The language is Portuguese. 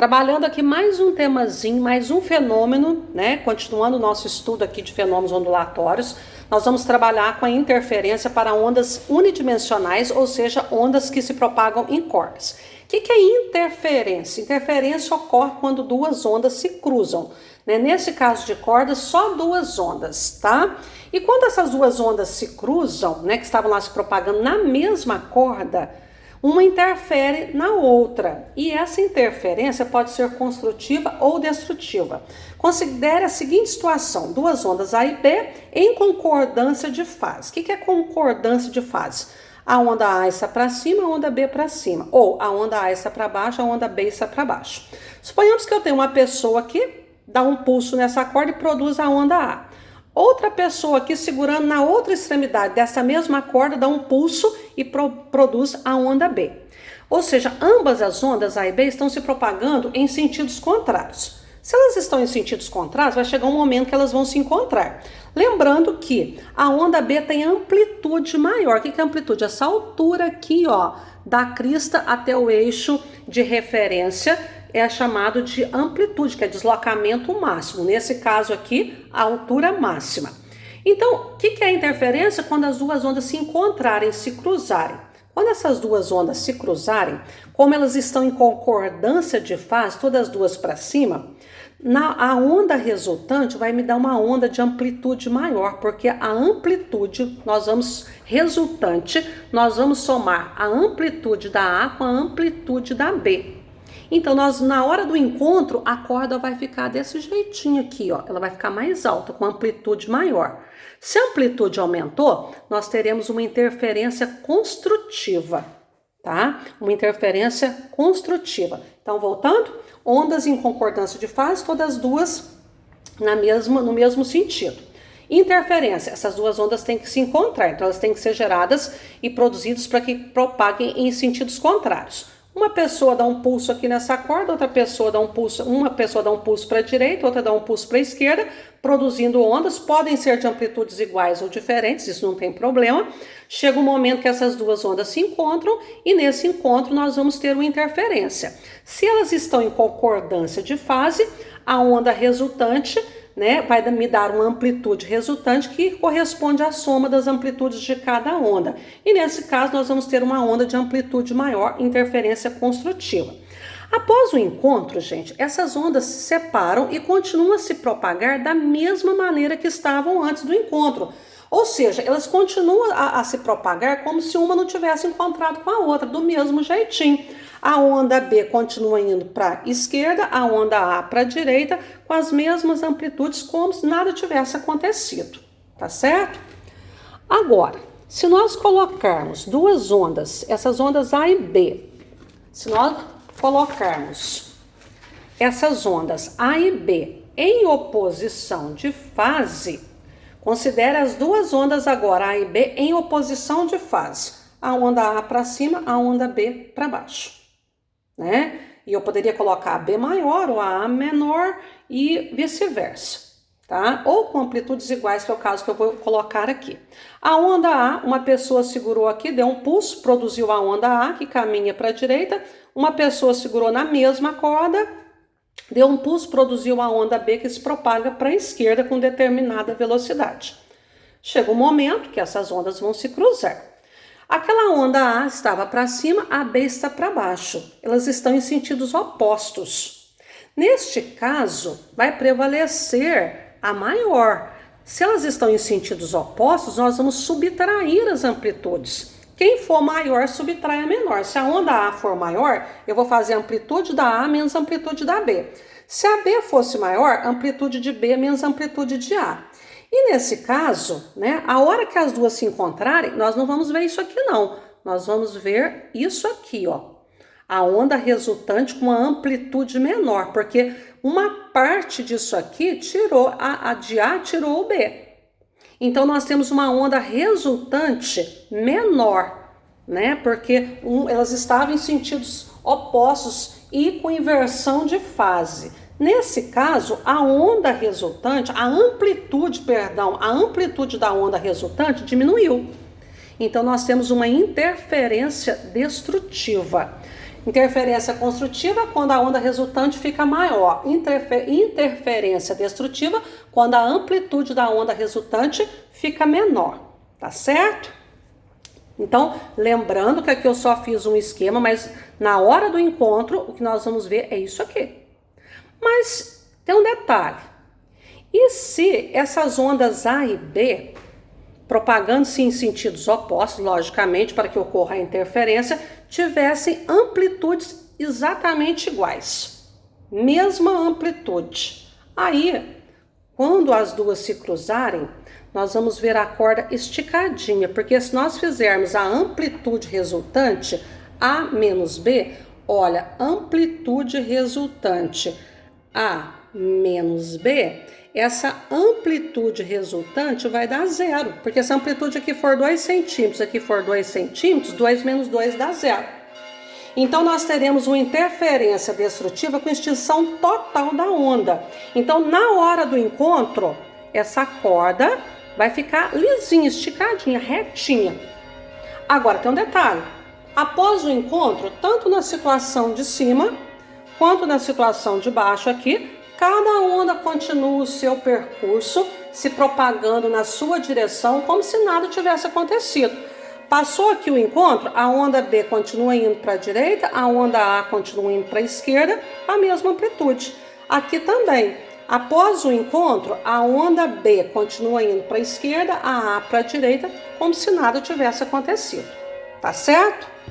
Trabalhando aqui mais um temazinho, mais um fenômeno, né? Continuando o nosso estudo aqui de fenômenos ondulatórios, nós vamos trabalhar com a interferência para ondas unidimensionais, ou seja, ondas que se propagam em cordas. O que é interferência? Interferência ocorre quando duas ondas se cruzam, né? Nesse caso de cordas, só duas ondas, tá? E quando essas duas ondas se cruzam, né, que estavam lá se propagando na mesma corda, uma interfere na outra, e essa interferência pode ser construtiva ou destrutiva. Considere a seguinte situação: duas ondas A e B em concordância de fase. O que é concordância de fase? A onda A está para cima, a onda B para cima, ou a onda A está para baixo, a onda B está para baixo. Suponhamos que eu tenho uma pessoa que dá um pulso nessa corda e produz a onda A. Outra pessoa aqui segurando na outra extremidade dessa mesma corda dá um pulso e produz a onda B. Ou seja, ambas as ondas A e B estão se propagando em sentidos contrários. Se elas estão em sentidos contrários, vai chegar um momento que elas vão se encontrar. Lembrando que a onda B tem amplitude maior. O que é amplitude? Essa altura aqui, ó, da crista até o eixo de referência é chamado de amplitude, que é deslocamento máximo. Nesse caso aqui, a altura máxima. Então, o que é interferência? Quando as duas ondas se encontrarem, se cruzarem. Quando essas duas ondas se cruzarem, como elas estão em concordância de fase, todas as duas para cima, a onda resultante vai me dar uma onda de amplitude maior, porque a amplitude, nós vamos somar a amplitude da A com a amplitude da B. Então, na hora do encontro, a corda vai ficar desse jeitinho aqui, ó. Ela vai ficar mais alta, com amplitude maior. Se a amplitude aumentou, nós teremos uma interferência construtiva, tá? Uma interferência construtiva. Então, voltando, ondas em concordância de fase, todas duas no mesmo sentido. Interferência, essas duas ondas têm que se encontrar, então elas têm que ser geradas e produzidas para que propaguem em sentidos contrários. Uma pessoa dá um pulso aqui nessa corda, outra pessoa dá um pulso, uma pessoa dá um pulso para a direita, outra dá um pulso para a esquerda, produzindo ondas, podem ser de amplitudes iguais ou diferentes, isso não tem problema. Chega um momento que essas duas ondas se encontram e nesse encontro nós vamos ter uma interferência. Se elas estão em concordância de fase, a onda resultante, né, vai me dar uma amplitude resultante que corresponde à soma das amplitudes de cada onda. E nesse caso nós vamos ter uma onda de amplitude maior, interferência construtiva. Após o encontro, gente, essas ondas se separam e continuam a se propagar da mesma maneira que estavam antes do encontro. Ou seja, elas continuam a se propagar como se uma não tivesse encontrado com a outra, do mesmo jeitinho. A onda B continua indo para a esquerda, a onda A para a direita, com as mesmas amplitudes, como se nada tivesse acontecido, tá certo? Agora, se nós colocarmos duas ondas, essas ondas A e B, se nós colocarmos essas ondas A e B em oposição de fase, considere as duas ondas agora, A e B, em oposição de fase. A onda A para cima, a onda B para baixo, né? E eu poderia colocar a B maior ou a A menor e vice-versa, tá? Ou com amplitudes iguais, que é o caso que eu vou colocar aqui. A onda A, uma pessoa segurou aqui, deu um pulso, produziu a onda A, que caminha para a direita. Uma pessoa segurou na mesma corda, deu um pulso, produziu a onda B, que se propaga para a esquerda com determinada velocidade. Chega um momento que essas ondas vão se cruzar. Aquela onda A estava para cima, a B está para baixo. Elas estão em sentidos opostos. Neste caso, vai prevalecer a maior. Se elas estão em sentidos opostos, nós vamos subtrair as amplitudes. Quem for maior, subtrai a menor. Se a onda A for maior, eu vou fazer a amplitude da A menos a amplitude da B. Se a B fosse maior, amplitude de B menos a amplitude de A. E nesse caso, né, a hora que as duas se encontrarem, nós não vamos ver isso aqui não. Nós vamos ver isso aqui, ó. A onda resultante com uma amplitude menor, porque uma parte disso aqui tirou, a de A tirou o B. Então nós temos uma onda resultante menor, né, porque elas estavam em sentidos opostos e com inversão de fase. Nesse caso, a onda resultante, a amplitude da onda resultante diminuiu. Então, nós temos uma interferência destrutiva. Interferência construtiva, quando a onda resultante fica maior. Interferência destrutiva, quando a amplitude da onda resultante fica menor. Tá certo? Então, lembrando que aqui eu só fiz um esquema, mas na hora do encontro, o que nós vamos ver é isso aqui. Mas tem um detalhe. E se essas ondas A e B, propagando-se em sentidos opostos, logicamente, para que ocorra a interferência, tivessem amplitudes exatamente iguais? Mesma amplitude. Aí, quando as duas se cruzarem, nós vamos ver a corda esticadinha, porque se nós fizermos a amplitude resultante, A menos B, olha, amplitude resultante A menos B, essa amplitude resultante vai dar zero, porque se a amplitude aqui for 2 centímetros, aqui for 2 centímetros, 2 menos 2 dá zero. Então, nós teremos uma interferência destrutiva com extinção total da onda. Então, na hora do encontro, essa corda vai ficar lisinha, esticadinha, retinha. Agora, tem um detalhe. Após o encontro, tanto na situação de cima, quanto na situação de baixo aqui, cada onda continua o seu percurso, se propagando na sua direção, como se nada tivesse acontecido. Passou aqui o encontro, a onda B continua indo para a direita, a onda A continua indo para a esquerda, a mesma amplitude. Aqui também, após o encontro, a onda B continua indo para a esquerda, a A para a direita, como se nada tivesse acontecido. Tá certo?